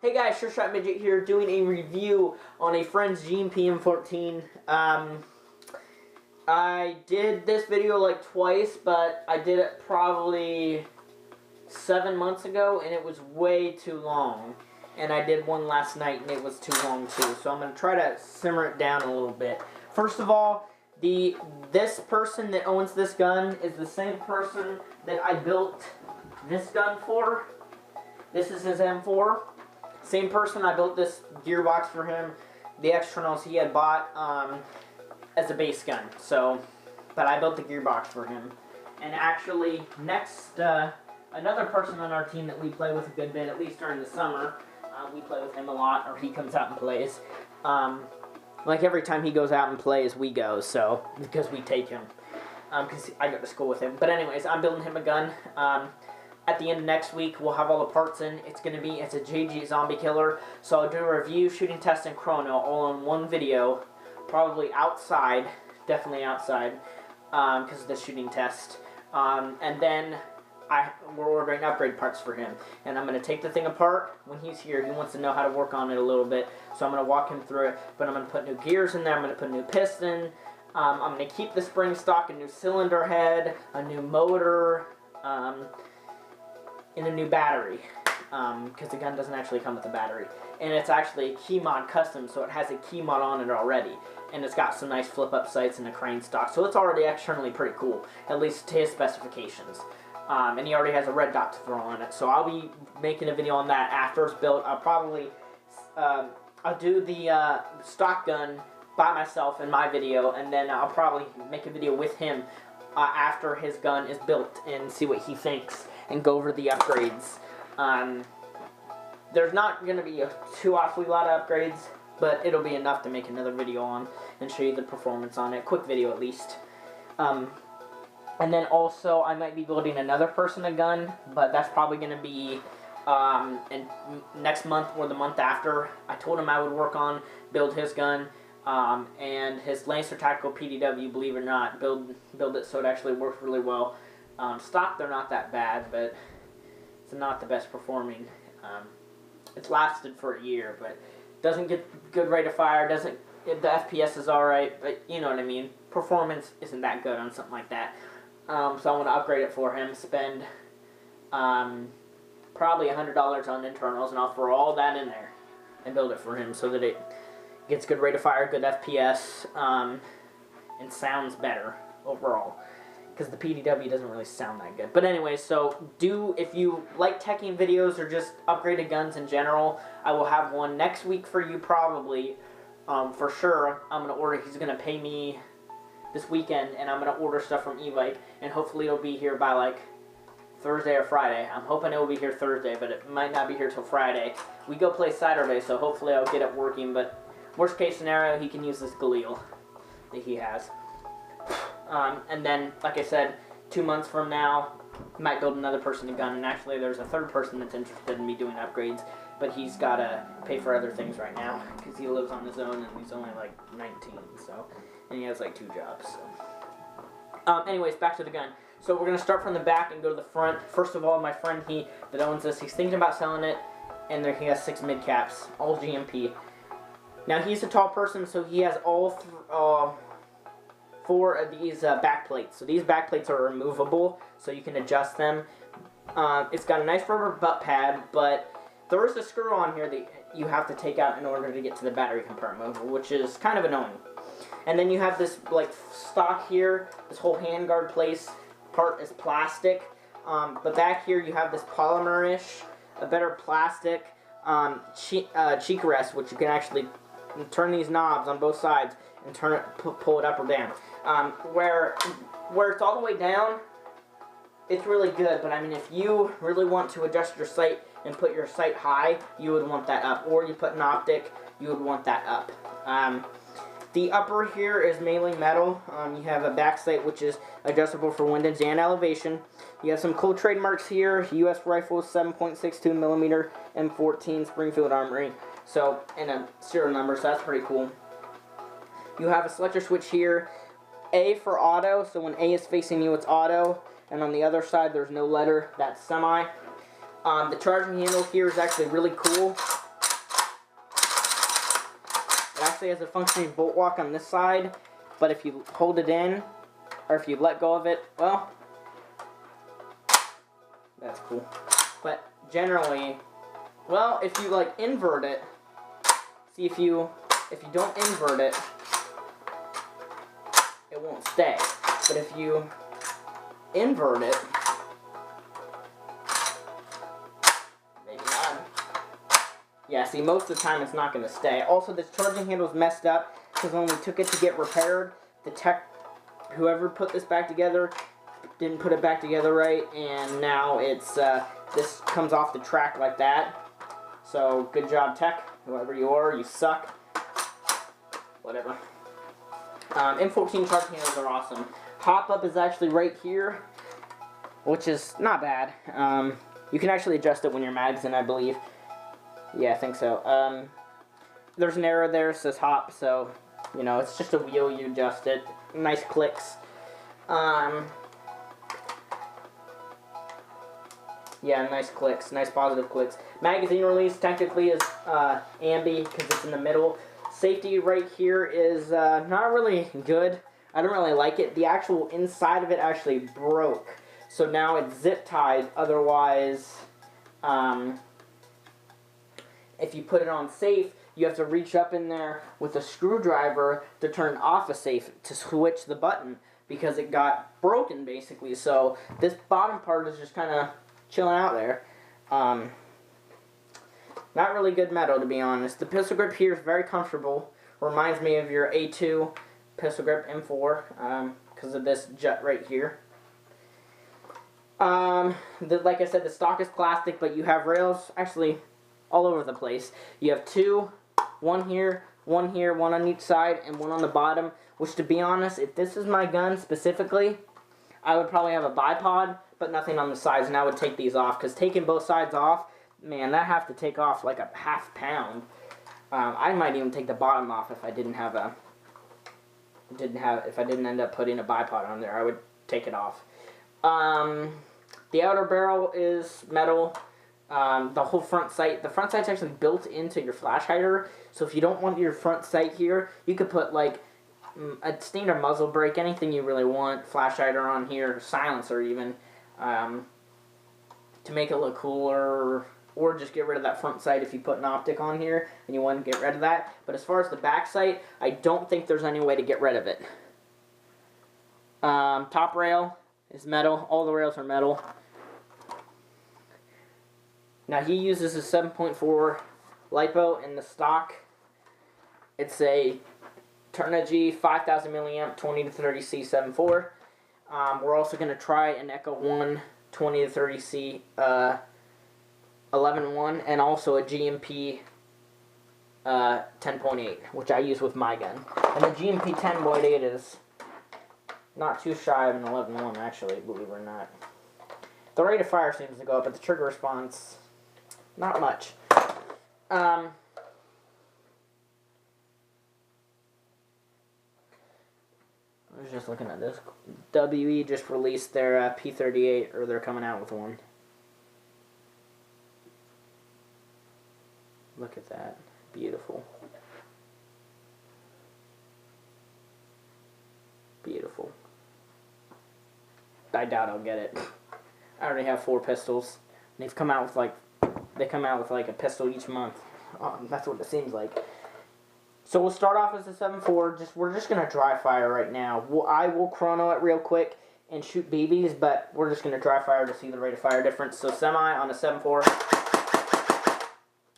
Hey guys, Sure Shot Midget here, doing a review on a friend's G&P M14. I did this video like twice, but I did it probably 7 months ago, and it was way too long. And I did one last night, and it was too long too. So I'm going to try to simmer it down a little bit. First of all, this person that owns this gun is the same person that I built this gun for. This is his M4. Same person I built this gearbox for him. The externals he had bought as a base gun. But I built the gearbox for him. And actually, next, another person on our team that we play with a good bit, at least during the summer, we play with him a lot, or he comes out and plays. Like every time he goes out and plays, we go, so, because we take him. Because I go to school with him. But anyways, I'm building him a gun. At the end of next week, we'll have all the parts in. It's a JG zombie killer. So I'll do a review, shooting test, and chrono all in one video. Probably outside. Definitely outside. Because of the shooting test. And then we're ordering upgrade parts for him. And I'm going to take the thing apart. When he's here, he wants to know how to work on it a little bit. So I'm going to walk him through it. But I'm going to put new gears in there. I'm going to put a new piston. I'm going to keep the spring stock, a new cylinder head, a new motor, and a new battery, because the gun doesn't actually come with a battery. And it's actually a key mod custom, so it has a key mod on it already. And it's got some nice flip-up sights and a crane stock, so it's already externally pretty cool, at least to his specifications. And he already has a red dot to throw on it, so I'll be making a video on that after it's built. I'll probably, I'll do the stock gun by myself in my video, and then I'll probably make a video with him after his gun is built and see what he thinks and go over the upgrades. There's not going to be a too awfully lot of upgrades, but it'll be enough to make another video on and show you the performance on it. Quick video at least. And then also I might be building another person a gun, but that's probably going to be in next month or the month after. I told him I would build his gun. And his Lancer Tactical PDW, believe it or not, build it so it actually works really well. Stock, they're not that bad, but it's not the best performing. It's lasted for a year, but doesn't get good rate of fire. The FPS is alright, but you know what I mean. Performance isn't that good on something like that. So I want to upgrade it for him. Spend probably $100 on internals, and I'll throw all that in there and build it for him so that it gets good rate of fire, good FPS, and sounds better overall. Because the PDW doesn't really sound that good. But anyway, so if you like teching videos or just upgraded guns in general, I will have one next week for you probably. For sure, he's going to pay me this weekend, and I'm going to order stuff from eBay, and hopefully it'll be here by like Thursday or Friday. I'm hoping it will be here Thursday, but it might not be here till Friday. We go play Saturday, so hopefully I'll get it working, but worst case scenario, he can use this Galil that he has. And then, like I said, 2 months from now, I might build another person a gun. And actually, there's a third person that's interested in me doing upgrades, but he's got to pay for other things right now because he lives on his own and he's only like 19, and he has like 2 jobs. So, anyways, back to the gun. So we're gonna start from the back and go to the front. First of all, my friend that owns this, he's thinking about selling it, and he has 6 mid caps, all G&P. Now he's a tall person, so he has all 4 of these back plates. So these back plates are removable, so you can adjust them. It's got a nice rubber butt pad, but there is a screw on here that you have to take out in order to get to the battery compartment, which is kind of annoying. And then you have this like stock here. This whole handguard place part is plastic, but back here you have this polymer-ish, a better plastic cheek rest, which you can actually turn these knobs on both sides and pull it up or down. Where it's all the way down, it's really good, but I mean, if you really want to adjust your sight and put your sight high, you would want that up, or you put an optic, you would want that up. The upper here is mainly metal. You have a back sight, which is adjustable for windage and elevation. You have some cool trademarks here: U.S. Rifles 7.62 millimeter M14 Springfield Armory. So, and a serial number, so that's pretty cool. You have a selector switch here, A for auto, so when A is facing you, it's auto, and on the other side, there's no letter, that's semi. The charging handle here is actually really cool. It actually has a functioning bolt lock on this side, but if you hold it in, or if you let go of it, well, that's cool. But generally, well, if you like invert it, see if you don't invert it, it won't stay. But if you invert it, maybe not. Yeah, see, most of the time it's not going to stay. Also, this charging handle is messed up because when we took it to get repaired, the tech, whoever put this back together, didn't put it back together right, and now it's this comes off the track like that. So good job, tech, whoever you are, you suck. Whatever. M14 charging handles are awesome. Hopup is actually right here, which is not bad. You can actually adjust it when your mag's in, I believe. Yeah, I think so. There's an arrow there that says hop, so you know it's just a wheel. You adjust it. Nice clicks. Yeah, nice clicks, nice positive clicks. Magazine release technically is ambi because it's in the middle. Safety right here is not really good. I don't really like it. The actual inside of it actually broke, so now it's zip tied. Otherwise, if you put it on safe, you have to reach up in there with a screwdriver to turn off a safe to switch the button because it got broken basically. So this bottom part is just kind of chilling out there. Not really good metal, to be honest. The pistol grip here is very comfortable. Reminds me of your A2 pistol grip M4 because of this jut right here. Like I said, the stock is plastic, but you have rails actually all over the place. You have two, one here, one on each side, and one on the bottom. Which, to be honest, if this is my gun specifically, I would probably have a bipod, but nothing on the sides, and I would take these off, because taking both sides off, man, that have to take off like a half pound. I might even take the bottom off if I didn't have if I didn't end up putting a bipod on there. I would take it off. The outer barrel is metal. The whole front sight, the front sight's actually built into your flash hider, so if you don't want your front sight here, you could put like a standard muzzle brake, anything you really want, flash hider on here, silencer even, to make it look cooler, or just get rid of that front sight if you put an optic on here and you want to get rid of that. But as far as the back sight, I don't think there's any way to get rid of it. Top rail is metal. All the rails are metal. Now he uses a 7.4 LiPo in the stock. It's a Turnigy 5000 milliamp 20 to 30C 7.4. We're also going to try an Echo 1 20 to 30C 11.1 and also a G&P 10.8, which I use with my gun. And the G&P 10.8 is not too shy of an 11.1 actually, believe it or not. The rate of fire seems to go up, but the trigger response, not much. I was just looking at this. WE just released their P38, or they're coming out with one. Look at that. Beautiful. Beautiful. I doubt I'll get it. I already have 4 pistols. They've come out with like, a pistol each month. That's what it seems like. So we'll start off as a 7.4. We're just gonna dry fire right now. I will chrono it real quick and shoot BBs, but we're just gonna dry fire to see the rate of fire difference. So semi on a 7.4.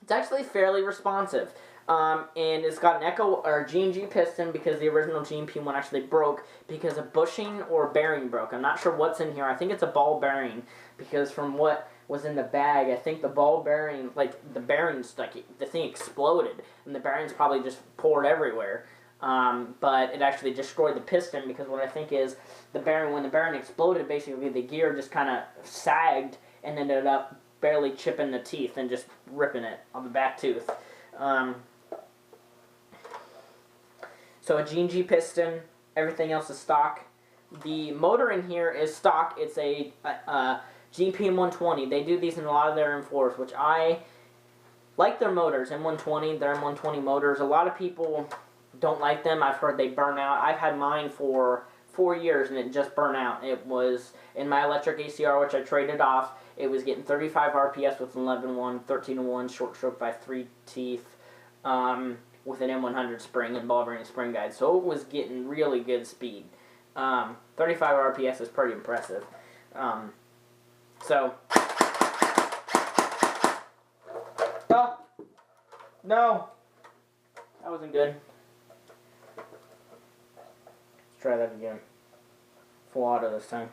It's actually fairly responsive. And it's got an Echo or G&G piston because the original G&P one actually broke because a bushing or bearing broke. I'm not sure what's in here. I think it's a ball bearing because from what was in the bag, I think the ball bearing, like the bearing stuck, the thing exploded and the bearings probably just poured everywhere. But it actually destroyed the piston because what I think is when the bearing exploded, basically the gear just kind of sagged and ended up barely chipping the teeth and just ripping it on the back tooth. So a G&G piston, everything else is stock. The motor in here is stock. It's a G&P M14. They do these in a lot of their M4s, which I like their motors, M120, their M120 motors. A lot of people don't like them. I've heard they burn out. I've had mine for 4 years and it just burned out. It was in my electric ACR, which I traded off. It was getting 35 RPS with 11-1, 13-1, short stroke by 3 teeth, with an M100 spring and ball bearing spring guide. So it was getting really good speed. 35 RPS is pretty impressive. So, oh, no, that wasn't good. Let's try that again. Full auto this time.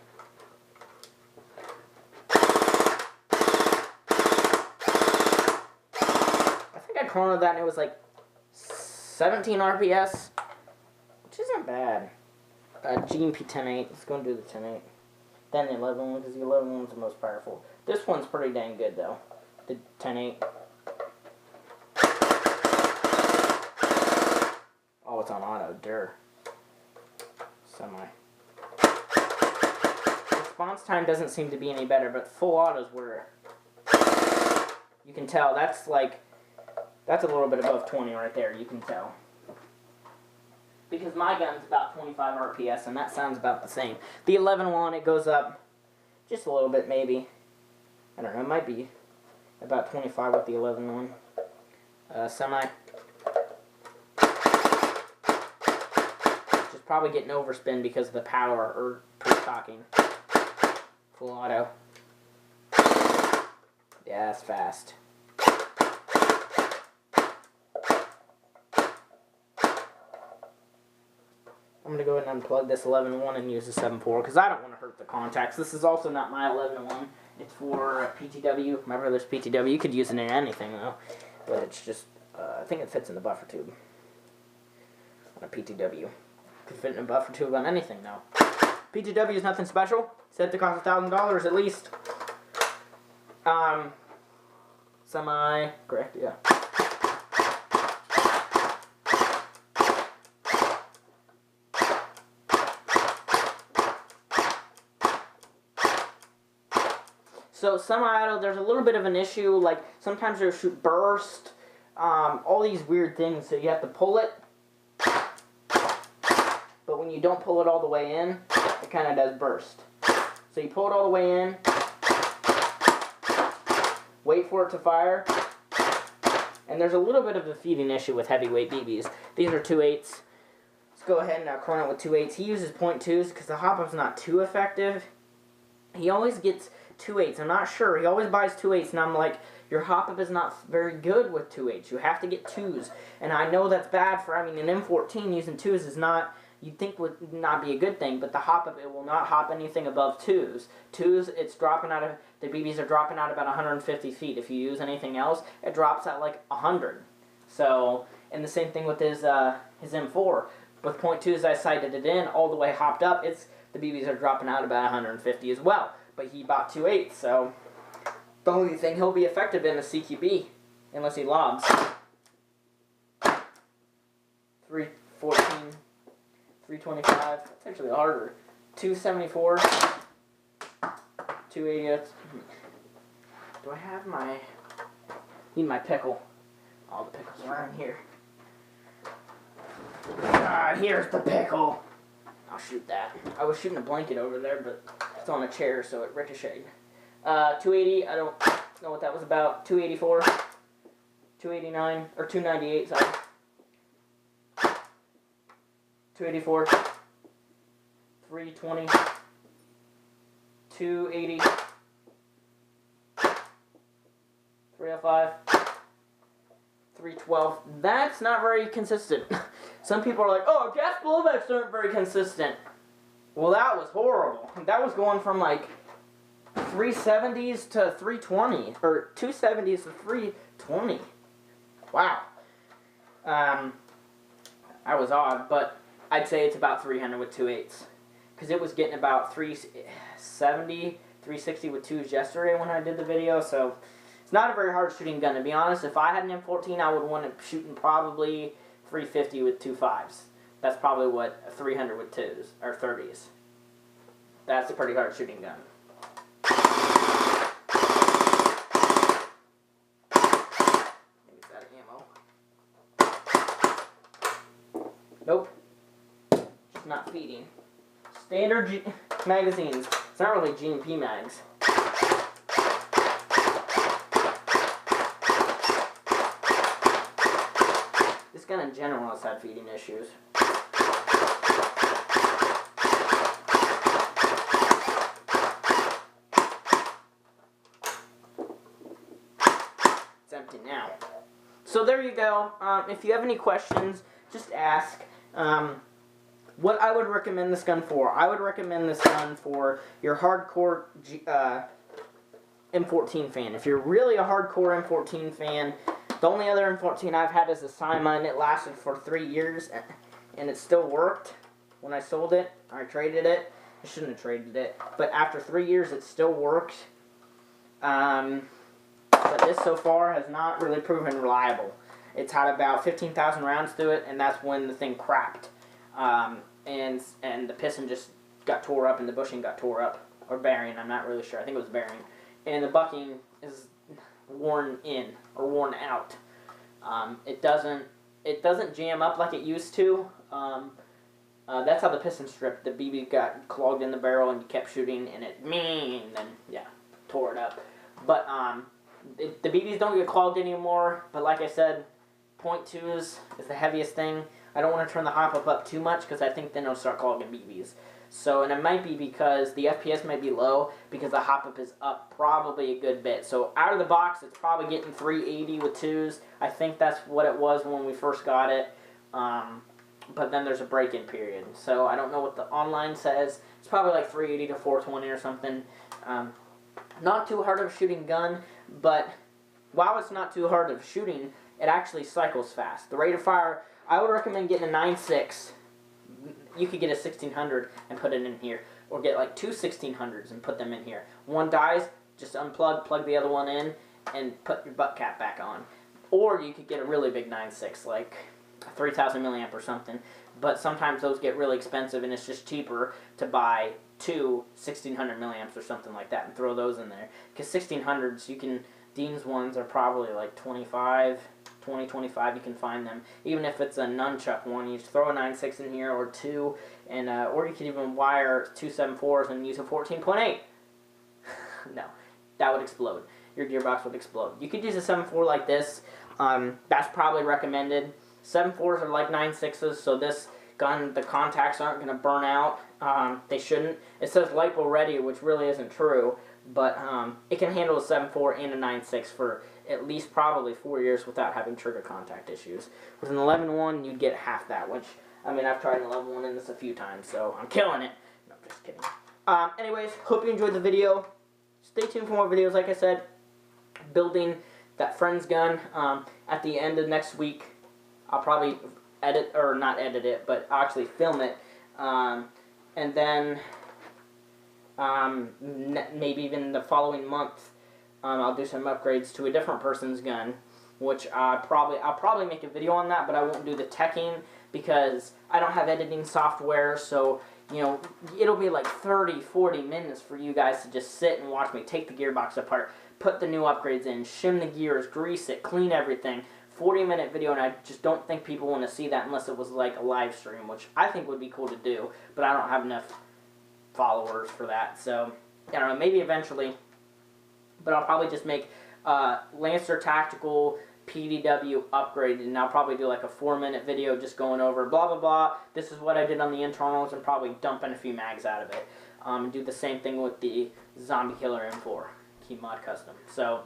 I think I chronoed that and it was like 17 RPS, which isn't bad. G&P 10.8. Let's go and do the 10.8. Then the 11 one, because the 11 one's the most powerful. This one's pretty dang good, though. The 10.8. Oh, it's on auto. Durr. Semi. Response time doesn't seem to be any better, but full auto's where you can tell. That's like, that's a little bit above 20 right there. You can tell. Because my gun's about 25 RPS, and that sounds about the same. The 11-1, it goes up just a little bit, maybe. I don't know, it might be about 25 with the 11-1. Semi. Just probably getting overspin because of the power, or pre-stocking. Full auto. Yeah, that's fast. I'm going to go ahead and unplug this 11-1 and use the 7.4 because I don't want to hurt the contacts. This is also not my 11-1. It's for PTW. My brother's PTW. You could use it in anything, though. But it's just, I think it fits in the buffer tube. On a PTW. Could fit in a buffer tube on anything, though. PTW is nothing special. Said to cost $1,000 at least. Semi, correct, yeah. So semi-auto, there's a little bit of an issue, like sometimes there'll shoot burst, all these weird things, so you have to pull it. But when you don't pull it all the way in, it kind of does burst. So you pull it all the way in, wait for it to fire, and there's a little bit of a feeding issue with heavyweight BBs. These are 2.8s. Let's go ahead and chrono with 2.8s. He uses .2s because the hop-up's not too effective. He always gets 2.8s. I'm not sure. He always buys 2.8s, and I'm like, your hop-up is not very good with 2.8s. You have to get 2s. And I know that's bad for, I mean, an M14 using 2s is not, you'd think would not be a good thing, but the hop-up, it will not hop anything above 2s. 2s, it's dropping out of, the BBs are dropping out about 150 feet. If you use anything else, it drops at like 100. So, and the same thing with his M4. With .2s, I sighted it in, all the way hopped up, the BBs are dropping out about 150 as well. But he bought 2.8, so the only thing he'll be effective in is CQB, unless he lobs. 314, 325, that's actually harder. 274, 280, do I have my, need my pickle. All the pickles are in here. Ah, here's the pickle. I'll shoot that. I was shooting a blanket over there, but it's on a chair, so it ricocheted. 280, I don't know what that was about. 284, 289, or 298, sorry. 284, 320, 280, 305, 312. That's not very consistent. Some people are like, oh, gas blowbacks aren't very consistent. Well, that was horrible. That was going from like 370s to 320, or 270s to 320. Wow. That was odd, but I'd say it's about 300 with 2.8s. Because it was getting about 370, 360 with 2s yesterday when I did the video, so it's not a very hard shooting gun. To be honest, if I had an M14, I would want it shooting probably 350 with 2.5s. That's probably what 300 with 2s, or 30s. That's a pretty hard shooting gun. Nope. Just not feeding. Standard magazines. It's not really G&P mags. This gun in general has had feeding issues. It's empty now. So there you go. If you have any questions, just ask. What I would recommend this gun for? I would recommend this gun for your hardcore M14 fan. If you're really a hardcore M14 fan, the only other M14 I've had is a Sima, and it lasted for 3 years, and it still worked. When I sold it, I traded it. I shouldn't have traded it, but after 3 years, it still worked. But this so far has not really proven reliable. It's had about 15,000 rounds through it, and that's when the thing crapped. And the piston just got tore up, and the bushing got tore up, or bearing, I'm not really sure. I think it was bearing. And the bucking is worn in, or worn out. It doesn't jam up like it used to. That's how the piston stripped. The BB got clogged in the barrel, and you kept shooting, and it, and then, yeah, tore it up. But, the BBs don't get clogged anymore, but like I said, .2s is the heaviest thing. I don't want to turn the hopup up too much, because I think then it'll start clogging BBs. So, and it might be because the FPS might be low, because the hopup is up probably a good bit. So, out of the box, it's probably getting 380 with 2s. I think that's what it was when we first got it. But then there's a break-in period. So, I don't know what the online says. It's probably like 380 to 420 or something. Not too hard of a shooting gun, but while it's not too hard of shooting, it actually cycles fast. The rate of fire, I would recommend getting a 9.6. You could get a 1600 and put it in here, or get like two 1600s and put them in here. One dies, just unplug, plug the other one in, and put your butt cap back on. Or you could get a really big 9.6, like 3000 milliamp or something. But sometimes those get really expensive, and it's just cheaper to buy two 1600 milliamps or something like that and throw those in there. Because 1600s, you can, Dean's ones are probably like 25 you can find them. Even if it's a nunchuck one, you just throw a 9.6 in here, or two, and or you can even wire two 7.4s and use a 14.8. No, that would explode. Your gearbox would explode. You could use a 7.4 like this. That's probably recommended. 7.4s are like 9.6s, so this gun, the contacts aren't going to burn out. They shouldn't. It says LiPo ready, which really isn't true, but it can handle a 7.4 and a 9.6 for at least probably 4 years without having trigger contact issues. With an 11.1, you'd get half that, which, I mean, I've tried an 11.1 in this a few times, so I'm killing it. No, just kidding. Anyways, hope you enjoyed the video. Stay tuned for more videos, like I said. Building that friend's gun. At the end of next week, I'll probably edit, or not edit it, but I'll actually film it. And then maybe even the following month, I'll do some upgrades to a different person's gun, which I'll probably make a video on that, but I won't do the teching because I don't have editing software, so, you know, it'll be like 30-40 minutes for you guys to just sit and watch me take the gearbox apart, put the new upgrades in, shim the gears, grease it, clean everything. 40-minute video, and I just don't think people want to see that unless it was like a live stream, which I think would be cool to do, but I don't have enough followers for that, so I don't know, maybe eventually. But I'll probably just make Lancer Tactical PDW upgraded, and I'll probably do like a 4-minute video just going over blah blah blah. This is what I did on the internals, and probably dumping a few mags out of it. And do the same thing with the Zombie Killer M4 Key Mod Custom. So,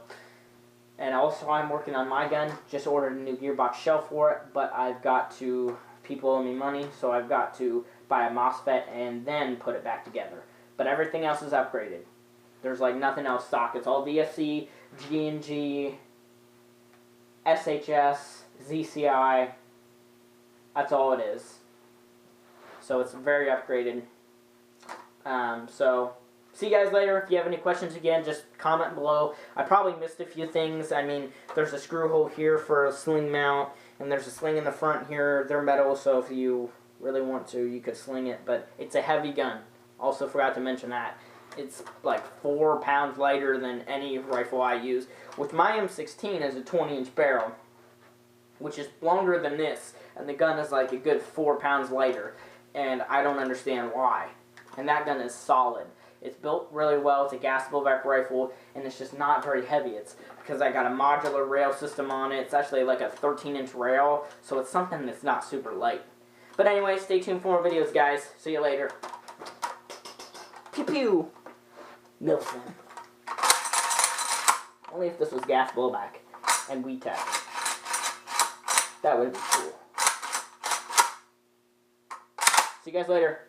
and also I'm working on my gun. Just ordered a new gearbox shell for it, but I've got to, people owe me money, so I've got to buy a MOSFET and then put it back together. But everything else is upgraded. There's like nothing else stock. It's all VSC, G&G, SHS, ZCI. That's all it is. So it's very upgraded. So see you guys later. If you have any questions, again, just comment below. I probably missed a few things. I mean, there's a screw hole here for a sling mount, and there's a sling in the front here. They're metal, so if you really want to, you could sling it. But it's a heavy gun. Also forgot to mention that. It's like 4 pounds lighter than any rifle I use. With my M16 as a 20-inch barrel, which is longer than this, and the gun is like a good 4 pounds lighter, and I don't understand why. And that gun is solid. It's built really well. It's a gas blowback rifle, and it's just not very heavy. It's because I got a modular rail system on it. It's actually like a 13-inch rail, so it's something that's not super light. But anyway, stay tuned for more videos, guys. See you later. Pew pew. Milton. Only if this was gas blowback and WeTech. That would be cool. See you guys later.